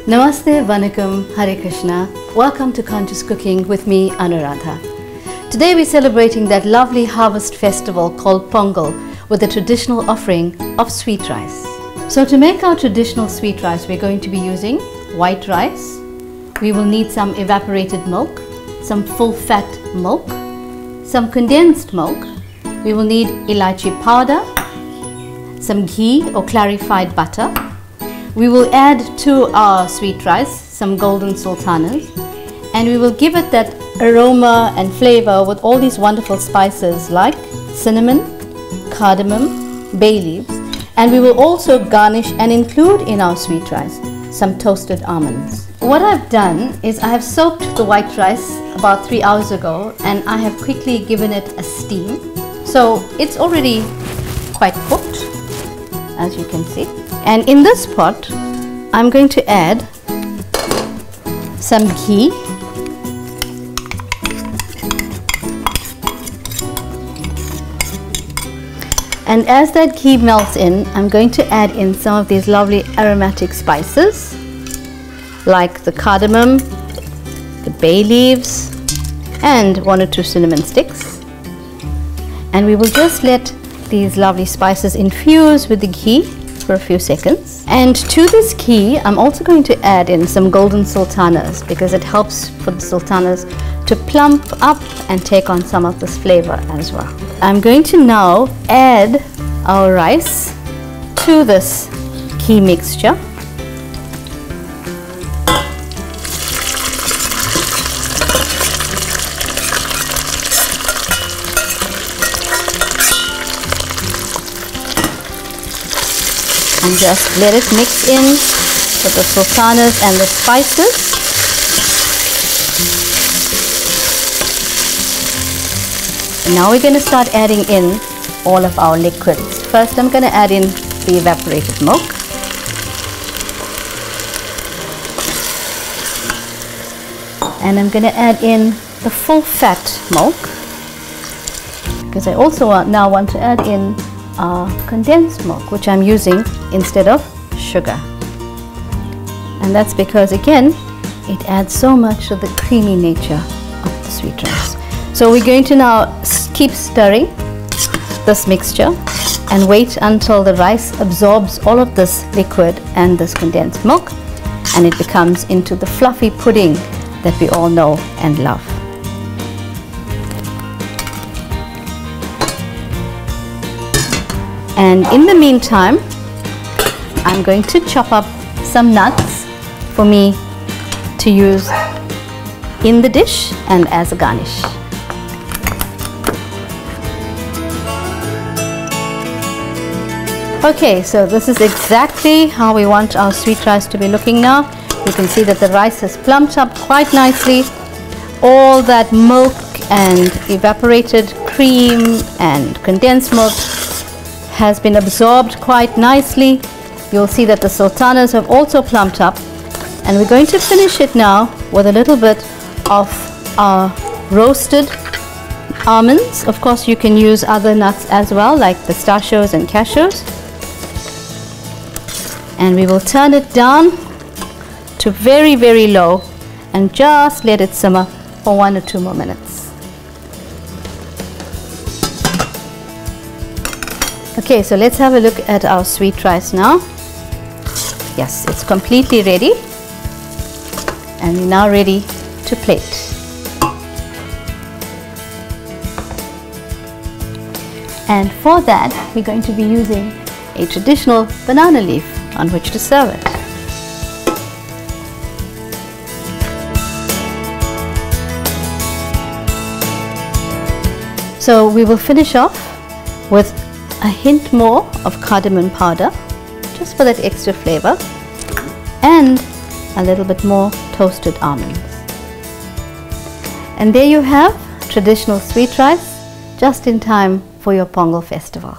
Namaste, Vanakkam, Hare Krishna. Welcome to Conscious Cooking with me, Anuradha. Today we're celebrating that lovely harvest festival called Pongal with a traditional offering of sweet rice. So to make our traditional sweet rice, we're going to be using white rice. We will need some evaporated milk, some full fat milk, some condensed milk. We will need elaichi powder, some ghee or clarified butter. We will add to our sweet rice some golden sultanas, and we will give it that aroma and flavor with all these wonderful spices like cinnamon, cardamom, bay leaves, and we will also garnish and include in our sweet rice some toasted almonds. What I've done is I have soaked the white rice about 3 hours ago, and I have quickly given it a steam. So it's already quite cooked, as you can see. And in this pot, I'm going to add some ghee, and as that ghee melts in, I'm going to add in some of these lovely aromatic spices like the cardamom, the bay leaves, and 1 or 2 cinnamon sticks. And we will just let these lovely spices infuse with the ghee for a few seconds. And to this ghee, I'm also going to add in some golden sultanas because it helps for the sultanas to plump up and take on some of this flavor as well. I'm going to now add our rice to this ghee mixture. And just let it mix in with the sultanas and the spices. And now we're going to start adding in all of our liquids. First, I'm going to add in the evaporated milk. And I'm going to add in the full fat milk, because I also now want to add in condensed milk, which I'm using instead of sugar. And that's because, again, it adds so much to the creamy nature of the sweet rice. So we're going to now keep stirring this mixture and wait until the rice absorbs all of this liquid and this condensed milk, and it becomes into the fluffy pudding that we all know and love. And in the meantime, I'm going to chop up some nuts for me to use in the dish and as a garnish. Okay, so this is exactly how we want our sweet rice to be looking now. You can see that the rice has plumped up quite nicely. All that milk and evaporated cream and condensed milk has been absorbed quite nicely. You'll see that the sultanas have also plumped up, and we're going to finish it now with a little bit of our roasted almonds. Of course, you can use other nuts as well, like pistachios and cashews. And we will turn it down to very, very low and just let it simmer for 1 or 2 more minutes. Okay, so let's have a look at our sweet rice now. Yes, it's completely ready, and we're now ready to plate. And for that, we're going to be using a traditional banana leaf on which to serve it. So we will finish off with a hint more of cardamom powder, just for that extra flavor, and a little bit more toasted almonds. And there you have traditional sweet rice, just in time for your Pongal festival.